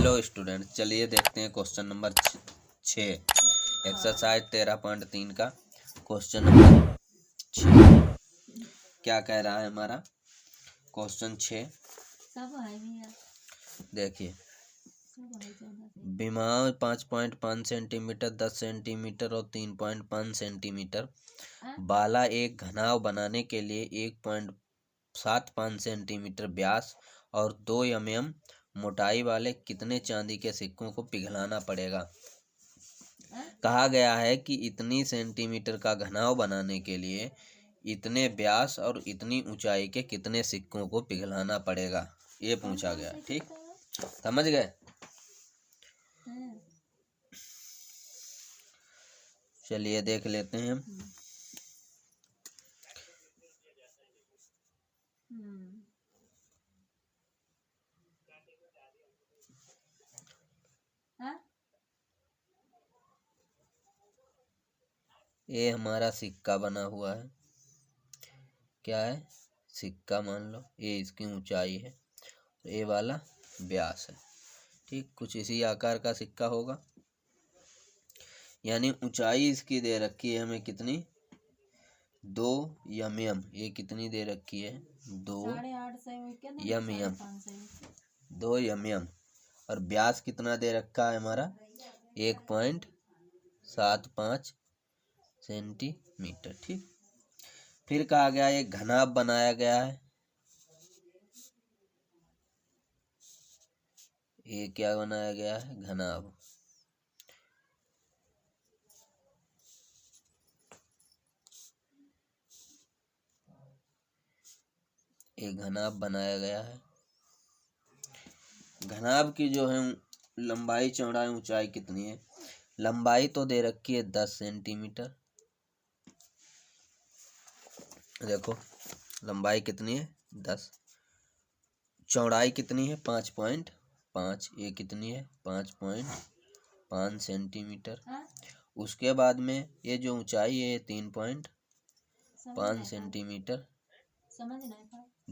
Hello student, चलिए देखते हैं क्वेश्चन नंबर 6 एक्सरसाइज 13.3 का क्वेश्चन नंबर 6 क्या कह रहा है हमारा क्वेश्चन 6। देखिए, विमाओं 5.5 सेंटीमीटर, 10 सेंटीमीटर और 3.5 सेंटीमीटर वाला एक घनाव बनाने के लिए 1.75 सेंटीमीटर व्यास और 2 mm मोटाई वाले कितने चांदी के सिक्कों को पिघलाना पड़ेगा। कहा गया है कि इतनी सेंटीमीटर का घनाव बनाने के लिए इतने व्यास और इतनी ऊंचाई के कितने सिक्कों को पिघलाना पड़ेगा, ये पूछा गया। ठीक, समझ गए। चलिए देख लेते हैं हम। ये हमारा सिक्का बना हुआ है। क्या है? सिक्का मान लो, ये इसकी ऊंचाई है, ये वाला व्यास है। ठीक, कुछ इसी आकार का सिक्का होगा। यानी ऊंचाई इसकी दे रखी है हमें कितनी, 2 mm। ये कितनी दे रखी है, 2 mm, 2 mm। और व्यास कितना दे रखा है हमारा, 1.75 सेंटीमीटर। ठीक, फिर कहा गया एक घनाभ बनाया गया है। ये क्या बनाया गया है, घनाभ। एक घनाभ बनाया गया है। घनाभ की जो है लंबाई, चौड़ाई, ऊंचाई कितनी है। लंबाई तो दे रखी है 10 सेंटीमीटर। देखो लंबाई कितनी है, 10। चौड़ाई कितनी है, 5.5। ये कितनी है, 5.5 सेंटीमीटर। उसके बाद में ये जो ऊंचाई है 3.5 सेंटीमीटर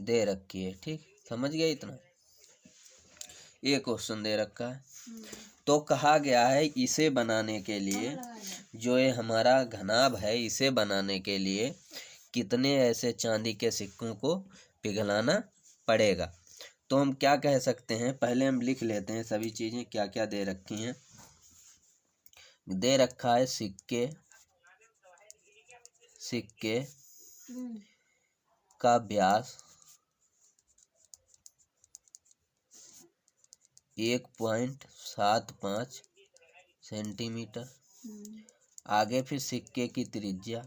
दे रखी है। ठीक, समझ गए इतना। ये क्वेश्चन दे रखा है। तो कहा गया है इसे बनाने के लिए, जो ये हमारा घनाभ है, इसे बनाने के लिए कितने ऐसे चांदी के सिक्कों को पिघलाना पड़ेगा। तो हम क्या कह सकते हैं, पहले हम लिख लेते हैं सभी चीजें क्या क्या दे रखी हैं। दे रखा है सिक्के का व्यास 1.75 सेंटीमीटर। आगे फिर सिक्के की त्रिज्या,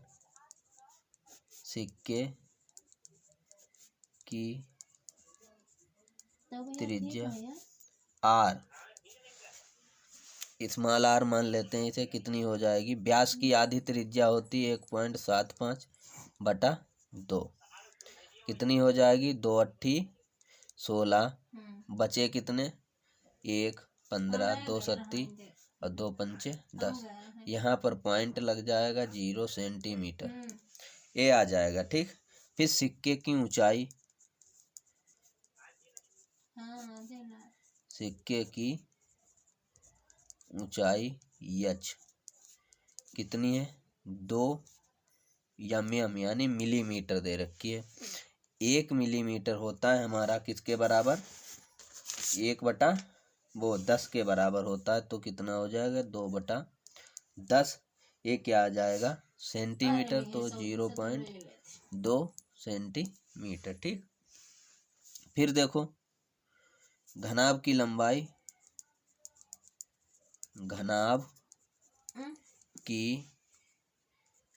सिक्के की त्रिज्या r, स्मॉल r मान लेते हैं इसे, कितनी हो जाएगी। व्यास की आधी त्रिज्या होती है 1.75/2, कितनी हो जाएगी, 2 8 16। बचे कितने, 1 15, 2 7 और 2 5 10। यहाँ पर पॉइंट लग जाएगा 0 सेंटीमीटर, ये आ जाएगा। ठीक, फिर सिक्के की ऊंचाई, सिक्के की ऊंचाई h कितनी है, 2 mm यानी मिलीमीटर दे रखी है। 1 मिलीमीटर होता है हमारा किसके बराबर, 1/10 के बराबर होता है। तो कितना हो जाएगा, 2/10। ये क्या आ जाएगा, सेंटीमीटर, तो 0.2 सेंटीमीटर। ठीक, फिर देखो घनाभ की लंबाई, घनाभ की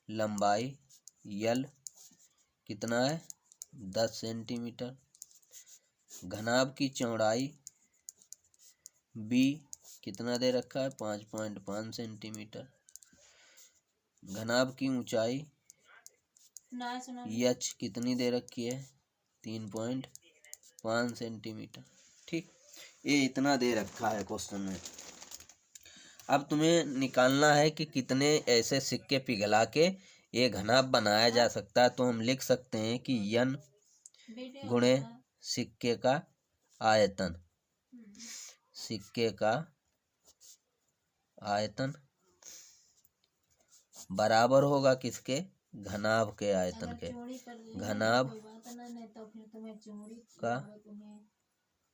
लंबाई L कितना है, 10 सेंटीमीटर। घनाभ की चौड़ाई B कितना दे रखा है, 5.5 सेंटीमीटर। घनाभ की ऊंचाई h कितनी दे रखी है, 3.5 सेंटीमीटर। ठीक, ये इतना दे रखा है क्वेश्चन में। अब तुम्हें निकालना है कि कितने ऐसे सिक्के पिघला के ये घनाभ बनाया जा सकता है। तो हम लिख सकते हैं कि n गुणे सिक्के का आयतन, सिक्के का आयतन बराबर होगा किसके? घनाभ के आयतन के। घनाभ का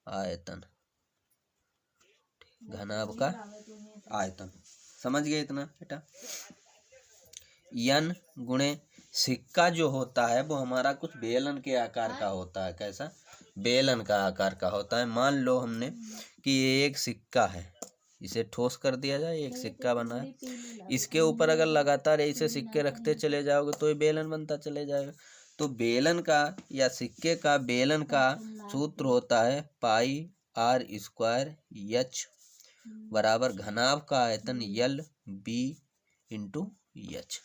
आयतन, घनाभ का आयतन। समझ गए इतना बेटा? n गुणे सिक्का जो होता है वो हमारा कुछ बेलन के आकार का होता है। कैसा? बेलन का आकार का होता है। मान लो हमने कि ये एक सिक्का है, इसे ठोस कर दिया जाए, एक सिक्का बना है। इसके ऊपर अगर लगातार ऐसे सिक्के रखते चले जाओगे तो ये बेलन बनता चले जाएगा। तो बेलन का या सिक्के का बेलन का सूत्र होता है पाई r स्क्वायर h बराबर घनाभ का आयतन l b इंटू h।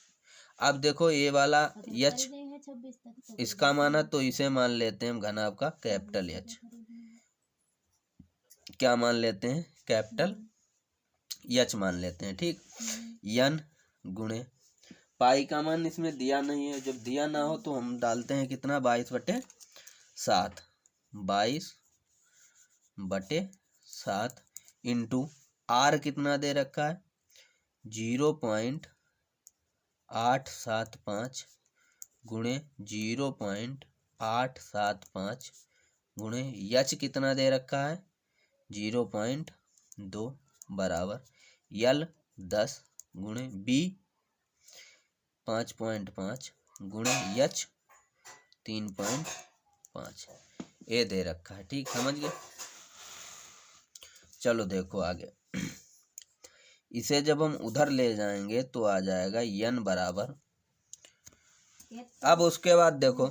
अब देखो ये वाला h इसका माना तो इसे मान लेते हैं हम घनाभ का कैपिटल H। क्या मान लेते हैं? कैपिटल H मान लेते हैं। ठीक। n गुणे पाई का मान इसमें दिया नहीं है, जब दिया ना हो तो हम डालते हैं कितना? 22/7 22/7 इंटू r कितना दे रखा है? 0.875 गुणे 0.875 गुणे h कितना दे रखा है? 0.2 बराबर l 10 गुणे b 5.5 गुणे h 3.5 ये दे रखा है। ठीक, समझ गए? चलो देखो आगे। इसे जब हम उधर ले जाएंगे तो आ जाएगा n बराबर। अब उसके बाद देखो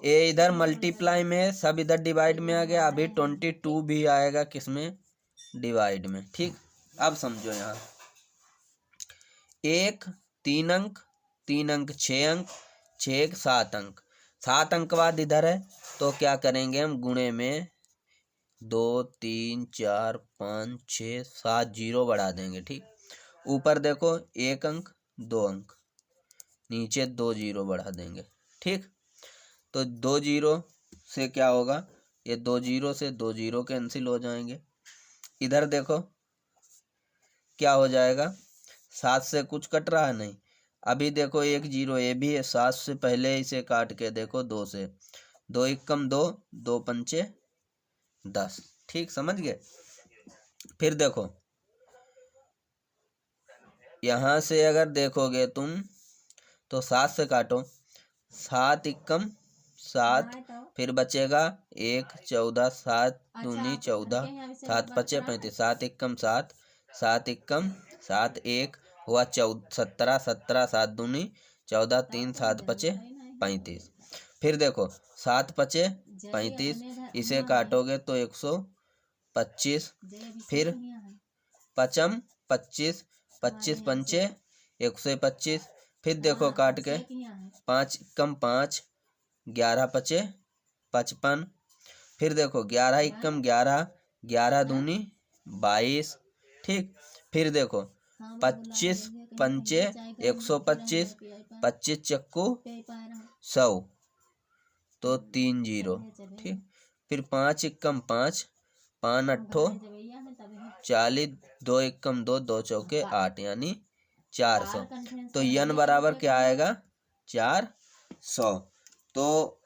ये इधर मल्टीप्लाई में, सब इधर डिवाइड में आ गया। अभी 22 भी आएगा किसमें? डिवाइड में। ठीक। अब समझो यहाँ 1 3 अंक, 3 अंक 6 अंक, 6 1 7 अंक, 7 अंक बाद इधर है तो क्या करेंगे हम? गुणे में 2 3 4 5 6 7 जीरो बढ़ा देंगे। ठीक। ऊपर देखो 1 अंक 2 अंक, नीचे 2 जीरो बढ़ा देंगे। ठीक। तो 2 जीरो से क्या होगा? ये 2 जीरो से 2 जीरो कैंसिल हो जाएंगे। इधर देखो क्या हो जाएगा? 7 से कुछ कट रहा है? नहीं। अभी देखो 1 जीरो ये भी है, 7 से पहले इसे काट के देखो 2 से, 2 1 कम 2, 2 पंचे 10। ठीक, समझ गए? फिर देखो यहाँ से अगर देखोगे तुम तो 7 से काटो, 7 एकम 7, फिर बचेगा 1 14, 7 दूनी 14, 7 पचे 35, 7 एकम 7, 7 एकम 7, 1 हुआ 17, 17 7 दूनी 14, 3 7 पचे 35। फिर देखो 7 पचे 35, इसे काटोगे तो 125, फिर पचम 25, 25 पंचे 125। फिर देखो काट के 5 कम 5, 11 पचे 55। फिर देखो 11 एकम 11, 11 दूनी 22। ठीक। फिर देखो 25 पंचे 125, 25 चक्कू 100 तो 3 जीरो। ठीक। फिर 5 एकम 5, 5 अट्ठो 40, 2 एकम 2, 2 चौके 8 यानी 400। तो n बराबर क्या आएगा? 400। तो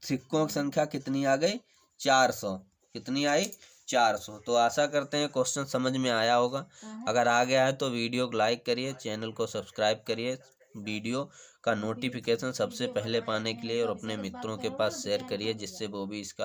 सिक्कों की संख्या कितनी आ गई? 400। कितनी आई? 400। तो आशा करते हैं क्वेश्चन समझ में आया होगा। अगर आ गया है तो वीडियो को लाइक करिए, चैनल को सब्सक्राइब करिए, वीडियो का नोटिफिकेशन सबसे पहले पाने के लिए, और अपने मित्रों के पास शेयर करिए जिससे वो भी इसका